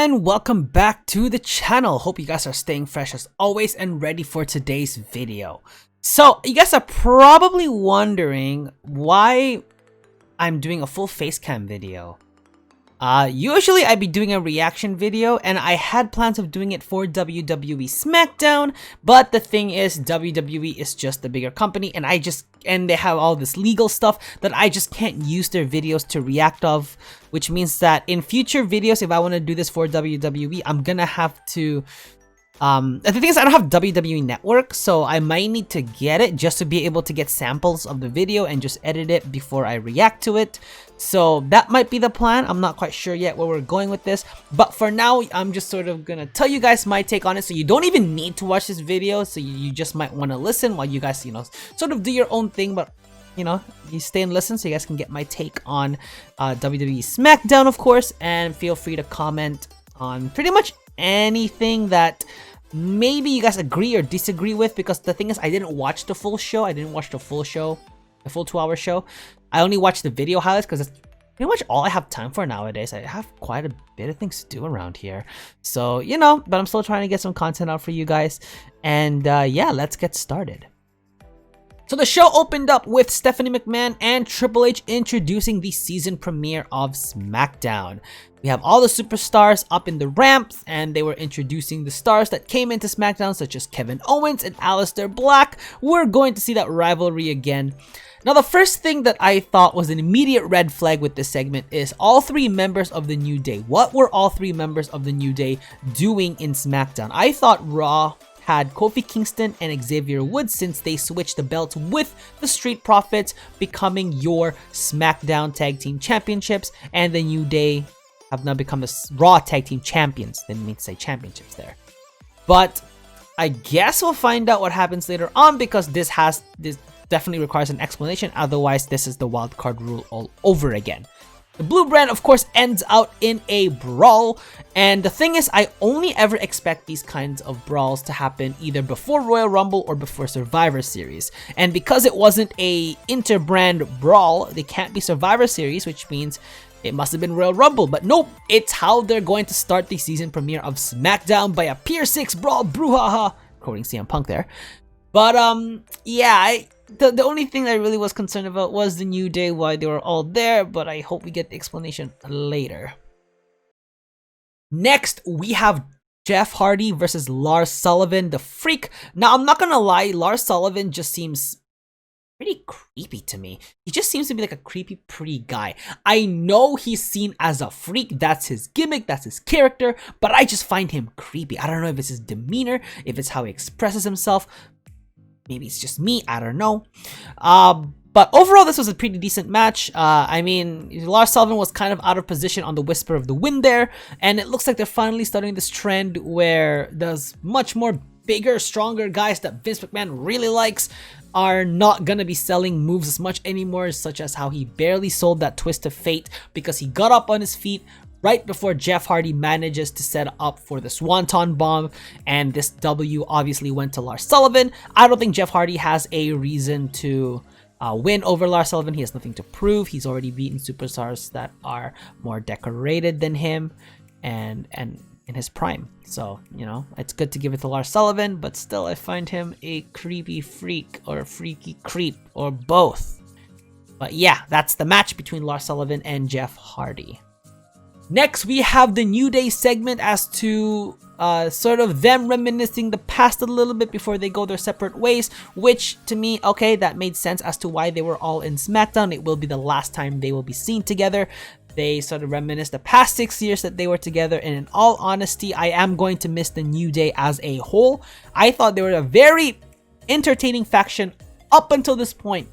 and welcome back to the channel. Hope you guys are staying fresh as always and ready for today's video. So you guys are probably wondering why I'm doing a full face cam video. Usually I'd be doing a reaction video, and I had plans of doing it for WWE SmackDown, but the thing is WWE is just a bigger company, and they have all this legal stuff that I just can't use their videos to react of, which means that in future videos, if I want to do this for WWE, I'm gonna have to the thing is, I don't have WWE Network, so I might need to get it just to be able to get samples of the video and just edit it before I react to it. So that might be the plan. I'm not quite sure yet where we're going with this, but for now, I'm just sort of gonna tell you guys my take on it. So you don't even need to watch this video, so you just might want to listen while you guys, sort of do your own thing, but you stay and listen so you guys can get my take on WWE SmackDown, of course, and feel free to comment on pretty much anything that maybe you guys agree or disagree with, because the thing is, I didn't watch the full show. I didn't watch the full show, the full 2-hour show. I only watched the video highlights because that's pretty much all I have time for nowadays. I have quite a bit of things to do around here. So, but I'm still trying to get some content out for you guys. And yeah, let's get started. So the show opened up with Stephanie McMahon and Triple H introducing the season premiere of SmackDown. We have all the superstars up in the ramps, and they were introducing the stars that came into SmackDown, such as Kevin Owens and Aleister Black. We're going to see that rivalry again. Now, the first thing that I thought was an immediate red flag with this segment is all three members of the New Day. What were all three members of the New Day doing in SmackDown? I thought Raw had Kofi Kingston and Xavier Woods, since they switched the belts with the Street Profits, becoming your SmackDown Tag Team Championships, and the New Day have now become the Raw Tag Team Champions. Didn't mean to say championships there. But I guess we'll find out what happens later on, because this definitely requires an explanation. Otherwise, this is the wild card rule all over again. The Blue Brand, of course, ends out in a brawl, and the thing is, I only ever expect these kinds of brawls to happen either before Royal Rumble or before Survivor Series. And because it wasn't a inter-brand brawl, they can't be Survivor Series, which means it must have been Royal Rumble. But nope, it's how they're going to start the season premiere of SmackDown, by a Pier 6 brawl brouhaha, quoting CM Punk there. But yeah, the only thing I really was concerned about was the New Day, why they were all there, but I hope we get the explanation later. Next, we have Jeff Hardy versus Lars Sullivan, the Freak. Now, I'm not gonna lie, Lars Sullivan just seems pretty creepy to me. He just seems to be like a creepy, pretty guy. I know he's seen as a freak, that's his gimmick, that's his character, but I just find him creepy. I don't know if it's his demeanor, if it's how he expresses himself. Maybe it's just me, I don't know. But overall, this was a pretty decent match. I mean, Lars Sullivan was kind of out of position on the Whisper of the Wind there, and it looks like they're finally starting this trend where there's much more bigger, stronger guys that Vince McMahon really likes are not gonna be selling moves as much anymore, such as how he barely sold that Twist of Fate because he got up on his feet right before Jeff Hardy manages to set up for the Swanton Bomb, and this W obviously went to Lars Sullivan. I don't think Jeff Hardy has a reason to win over Lars Sullivan. He has nothing to prove. He's already beaten superstars that are more decorated than him and in his prime. So, it's good to give it to Lars Sullivan, but still I find him a creepy freak or a freaky creep or both. But yeah, that's the match between Lars Sullivan and Jeff Hardy. Next, we have the New Day segment as to sort of them reminiscing the past a little bit before they go their separate ways, which to me, okay, that made sense as to why they were all in SmackDown. It will be the last time they will be seen together. They sort of reminisce the past 6 years that they were together, and in all honesty, I am going to miss the New Day as a whole. I thought they were a very entertaining faction up until this point.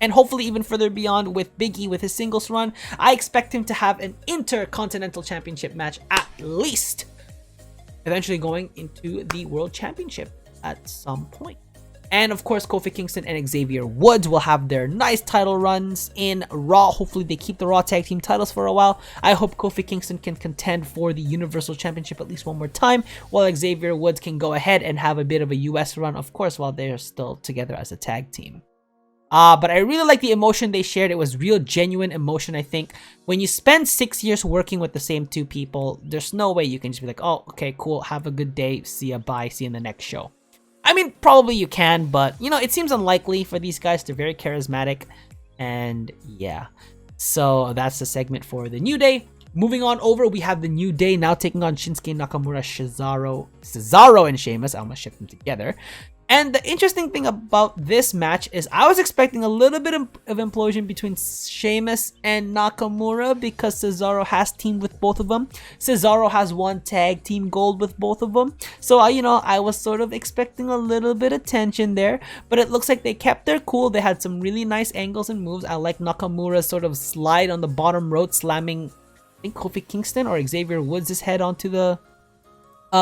And hopefully even further beyond with Big E with his singles run. I expect him to have an Intercontinental Championship match at least, eventually going into the World Championship at some point. And of course, Kofi Kingston and Xavier Woods will have their nice title runs in Raw. Hopefully they keep the Raw Tag Team titles for a while. I hope Kofi Kingston can contend for the Universal Championship at least one more time, while Xavier Woods can go ahead and have a bit of a US run, of course, while they're still together as a tag team. But I really like the emotion they shared. It was real, genuine emotion, I think. When you spend 6 years working with the same two people, there's no way you can just be like, oh, okay, cool, have a good day, see ya, bye, see you in the next show. I mean, probably you can, but, you know, it seems unlikely for these guys. They're very charismatic, and yeah. So that's the segment for the New Day. Moving on over, we have the New Day now taking on Shinsuke Nakamura, Cesaro, and Sheamus. I almost shipped them together. And the interesting thing about this match is I was expecting a little bit of implosion between Sheamus and Nakamura because Cesaro has teamed with both of them. Cesaro has won tag team gold with both of them. So, you know, I was sort of expecting a little bit of tension there. But it looks like they kept their cool. They had some really nice angles and moves. I like Nakamura's sort of slide on the bottom rope, slamming, I think, Kofi Kingston or Xavier Woods' head onto the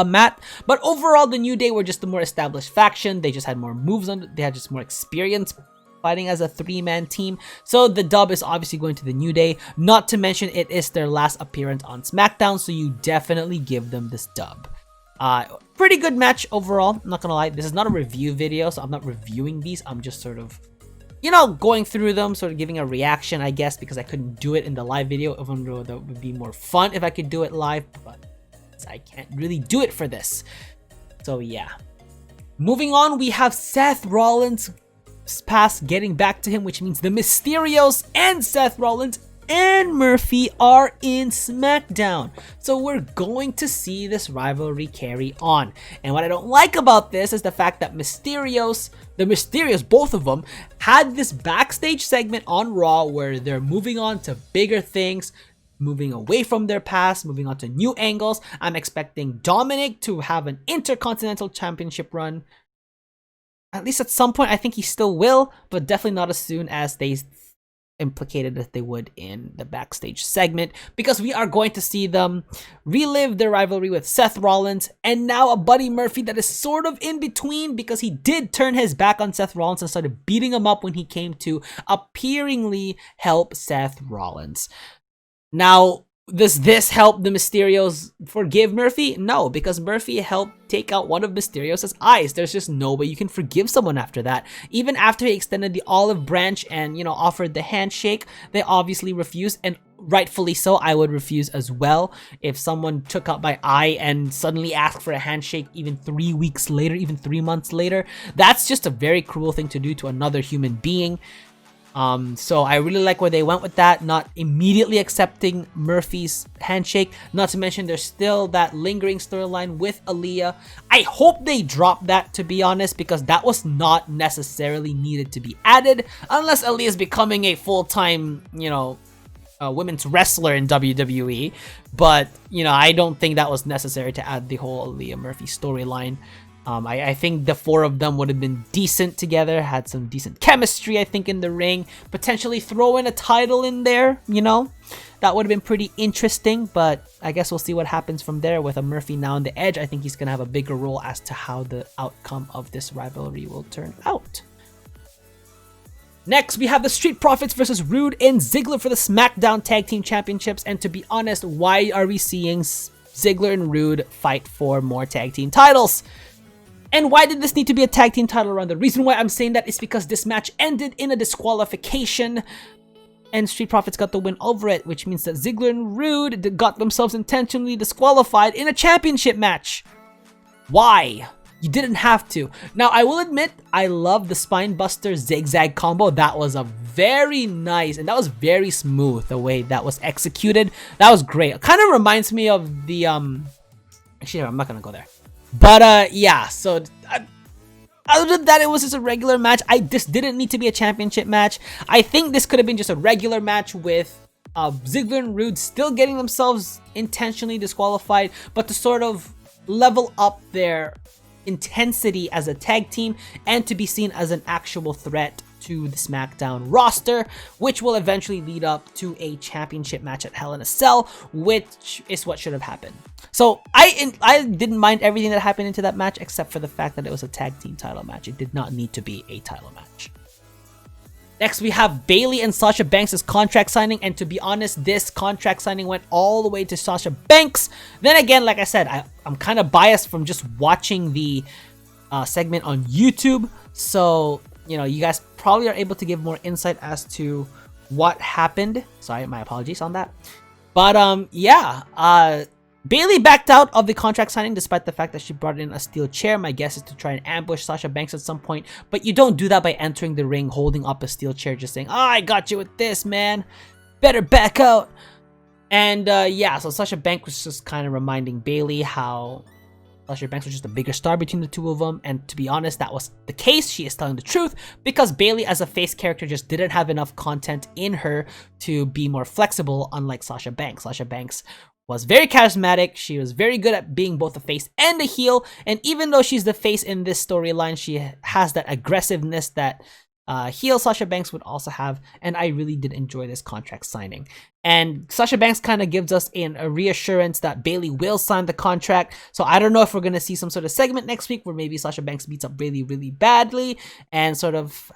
mat. But overall, the New Day were just the more established faction. They just had more moves on. They had just more experience fighting as a 3-man team. So the dub is obviously going to the New Day. Not to mention, it is their last appearance on SmackDown, so you definitely give them this dub. Pretty good match overall. I'm not gonna lie, this is not a review video, so I'm not reviewing these. I'm just sort of, you know, going through them, sort of giving a reaction, I guess, because I couldn't do it in the live video, even though that would be more fun if I could do it live, but I can't really do it for this. So yeah. Moving on, we have Seth Rollins past getting back to him, which means the Mysterios and Seth Rollins and Murphy are in SmackDown. So we're going to see this rivalry carry on. And what I don't like about this is the fact that the Mysterios, both of them, had this backstage segment on Raw where they're moving on to bigger things, moving away from their past, moving on to new angles. I'm expecting Dominic to have an Intercontinental Championship run. At least at some point, I think he still will, but definitely not as soon as they implicated that they would in the backstage segment, because we are going to see them relive their rivalry with Seth Rollins and now a Buddy Murphy that is sort of in between, because he did turn his back on Seth Rollins and started beating him up when he came to appearingly help Seth Rollins. Now, does this help the Mysterios forgive Murphy? No, because Murphy helped take out one of Mysterios' eyes. There's just no way you can forgive someone after that. Even after he extended the olive branch and, you know, offered the handshake, they obviously refused, and rightfully so. I would refuse as well. If someone took out my eye and suddenly asked for a handshake even 3 weeks later, even 3 months later, that's just a very cruel thing to do to another human being. So I really like where they went with that, not immediately accepting Murphy's handshake. Not to mention there's still that lingering storyline with Aaliyah. I hope they drop that, to be honest, because that was not necessarily needed to be added, unless Aaliyah is becoming a full-time, you know, women's wrestler in WWE. But, you know, I don't think that was necessary to add the whole Aaliyah Murphy storyline. I think the four of them would have been decent together, had some decent chemistry, I think, in the ring. Potentially throw in a title in there, you know? That would have been pretty interesting, but I guess we'll see what happens from there with a Murphy now on the edge. I think he's going to have a bigger role as to how the outcome of this rivalry will turn out. Next, we have the Street Profits versus Rude and Ziggler for the SmackDown Tag Team Championships. And to be honest, why are we seeing Ziggler and Rude fight for more tag team titles? And why did this need to be a tag team title run? The reason why I'm saying that is because this match ended in a disqualification and Street Profits got the win over it, which means that Ziggler and Rude got themselves intentionally disqualified in a championship match. Why? You didn't have to. Now, I will admit, I love the Spinebuster zigzag combo. That was a very nice, and that was very smooth, the way that was executed. That was great. It kind of reminds me of the, actually, I'm not gonna go there. But, yeah, so, other than that, it was just a regular match. This didn't need to be a championship match. I think this could have been just a regular match with Ziggler and Rude still getting themselves intentionally disqualified, but to sort of level up their intensity as a tag team and to be seen as an actual threat to the SmackDown roster, which will eventually lead up to a championship match at Hell in a Cell, which is what should have happened. So I didn't mind everything that happened into that match except for the fact that it was a tag team title match. It did not need to be a title match. Next, we have Bayley and Sasha Banks' contract signing, and to be honest, this contract signing went all the way to Sasha Banks. Then again, like I said, I'm kind of biased from just watching the segment on YouTube, so you know, you guys probably are able to give more insight as to what happened. Sorry, my apologies on that. But yeah, Bayley backed out of the contract signing despite the fact that she brought in a steel chair. My guess is to try and ambush Sasha Banks at some point, but you don't do that by entering the ring holding up a steel chair just saying, "Oh, I got you with this, man. Better back out." And yeah, so Sasha Banks was just kind of reminding Bayley how Sasha Banks was just a bigger star between the two of them, and to be honest, that was the case. She is telling the truth because Bayley as a face character just didn't have enough content in her to be more flexible, unlike Sasha Banks. Sasha Banks was very charismatic. She was very good at being both a face and a heel, and even though she's the face in this storyline, she has that aggressiveness that heel Sasha Banks would also have, and I really did enjoy this contract signing. And Sasha Banks kind of gives us a reassurance that Bayley will sign the contract. So I don't know if we're going to see some sort of segment next week where maybe Sasha Banks beats up Bayley really badly and sort of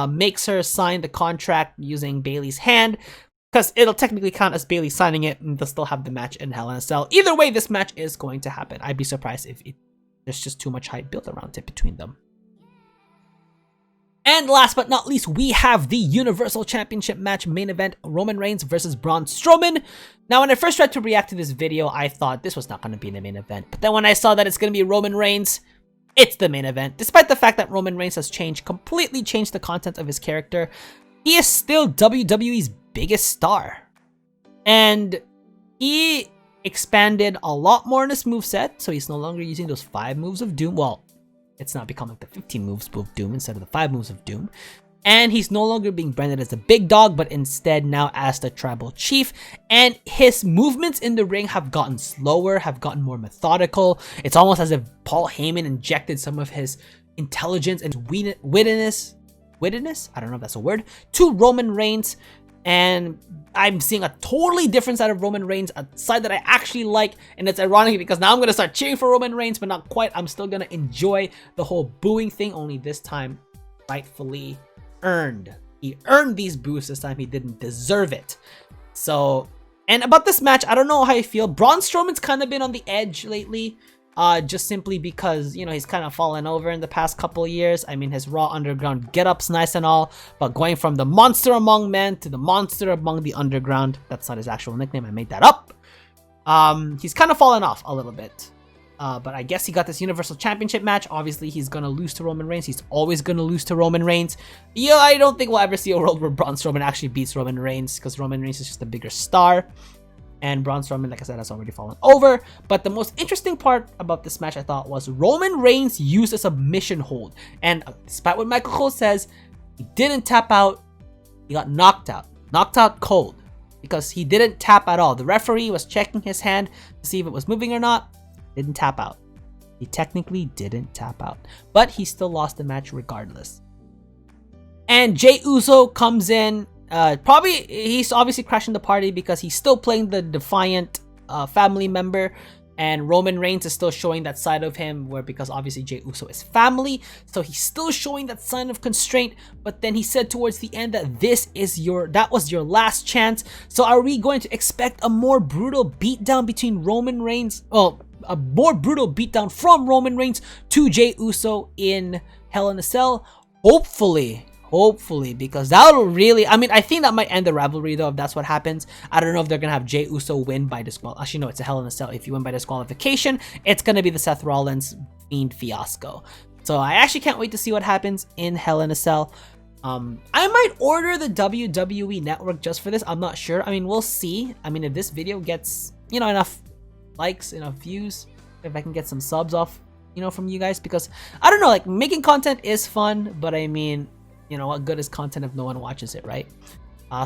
makes her sign the contract using Bayley's hand, because it'll technically count as Bayley signing it and they'll still have the match in Hell in a Cell. Either way, this match is going to happen. I'd be surprised if there's just too much hype built around it between them. And last but not least, we have the Universal Championship match main event, Roman Reigns versus Braun Strowman. Now, when I first tried to react to this video, I thought this was not going to be the main event. But then when I saw that it's going to be Roman Reigns, it's the main event. Despite the fact that Roman Reigns has completely changed the content of his character, he is still WWE's biggest star. And he expanded a lot more in his moveset, so he's no longer using those 5 moves of doom. Well, it's now become like the 15 moves of doom instead of the 5 moves of doom. And he's no longer being branded as the big dog, but instead now as the tribal chief. And his movements in the ring have gotten slower, have gotten more methodical. It's almost as if Paul Heyman injected some of his intelligence and wittiness, I don't know if that's a word, to Roman Reigns. And I'm seeing a totally different side of Roman Reigns, a side that I actually like. And it's ironic because now I'm going to start cheering for Roman Reigns, but not quite. I'm still going to enjoy the whole booing thing, only this time rightfully earned. He earned these boos this time. He didn't deserve it. So, and about this match, I don't know how I feel. Braun Strowman's kind of been on the edge lately. Just simply because, you know, he's kind of fallen over in the past couple of years. I mean, his Raw Underground get-up's nice and all, but going from the monster among men to the monster among the underground, that's not his actual nickname, I made that up. He's kind of fallen off a little bit. But I guess he got this Universal Championship match. Obviously, he's going to lose to Roman Reigns. He's always going to lose to Roman Reigns. Yeah, I don't think we'll ever see a world where Braun Strowman actually beats Roman Reigns, because Roman Reigns is just a bigger star. And Braun Strowman, like I said, has already fallen over. But the most interesting part about this match, I thought, was Roman Reigns used a submission hold. And despite what Michael Cole says, he didn't tap out. He got knocked out. Knocked out cold. Because he didn't tap at all. The referee was checking his hand to see if it was moving or not. Didn't tap out. He technically didn't tap out. But he still lost the match regardless. And Jey Uso comes in. He's obviously crashing the party because he's still playing the defiant family member, and Roman Reigns is still showing that side of him where, because obviously Jey Uso is family, so he's still showing that sign of constraint. But then he said towards the end that that was your last chance. So are we going to expect a more brutal beatdown between Roman Reigns? Well, a more brutal beatdown from Roman Reigns to Jey Uso in Hell in a Cell? Hopefully, because that'll really, I mean, I think that might end the rivalry though, if that's what happens. I don't know if they're gonna have Jey Uso win by disqualification. Actually, no, it's a Hell in a Cell. If you win by disqualification, it's gonna be the Seth Rollins Fiend fiasco. So I actually can't wait to see what happens in Hell in a Cell. I might order the WWE Network just for this. I'm not sure. I mean, we'll see. I mean, if this video gets, you know, enough likes, enough views, if I can get some subs off, you know, from you guys, because I don't know, like, making content is fun, but I mean, you know, what good is content if no one watches it, right?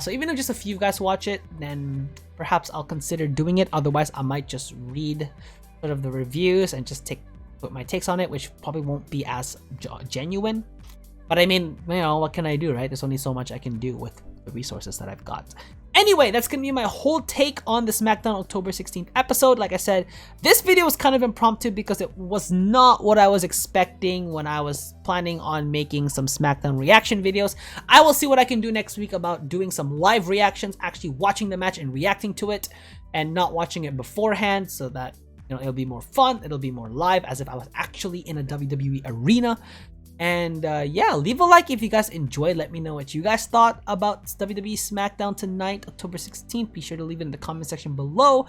So even if just a few guys watch it, then perhaps I'll consider doing it. Otherwise, I might just read sort of the reviews and just put my takes on it, which probably won't be as genuine. But I mean, you know, what can I do, right? There's only so much I can do with the resources that I've got. Anyway, that's gonna be my whole take on the SmackDown October 16th episode. Like I said, this video was kind of impromptu because it was not what I was expecting when I was planning on making some SmackDown reaction videos. I will see what I can do next week about doing some live reactions, actually watching the match and reacting to it, and not watching it beforehand, so that, you know, it'll be more fun, it'll be more live, as if I was actually in a WWE arena. And yeah, leave a like if you guys enjoyed. Let me know what you guys thought about WWE SmackDown tonight, October 16th. Be sure to leave it in the comment section below.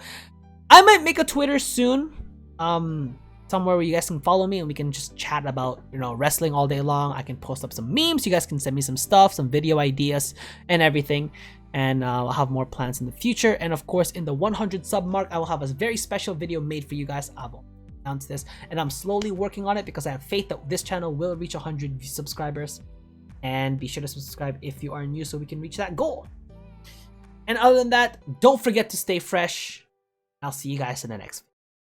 I might make a Twitter soon, somewhere where you guys can follow me and we can just chat about, you know, wrestling all day long. I can post up some memes. You guys can send me some stuff, some video ideas and everything. And I'll have more plans in the future. And of course, in the 100 sub mark, I will have a very special video made for you guys. I will announce this, and I'm slowly working on it because I have faith that this channel will reach 100 subscribers. And be sure to subscribe if you are new so we can reach that goal. And other than that, don't forget to stay fresh. I'll see you guys in the next video.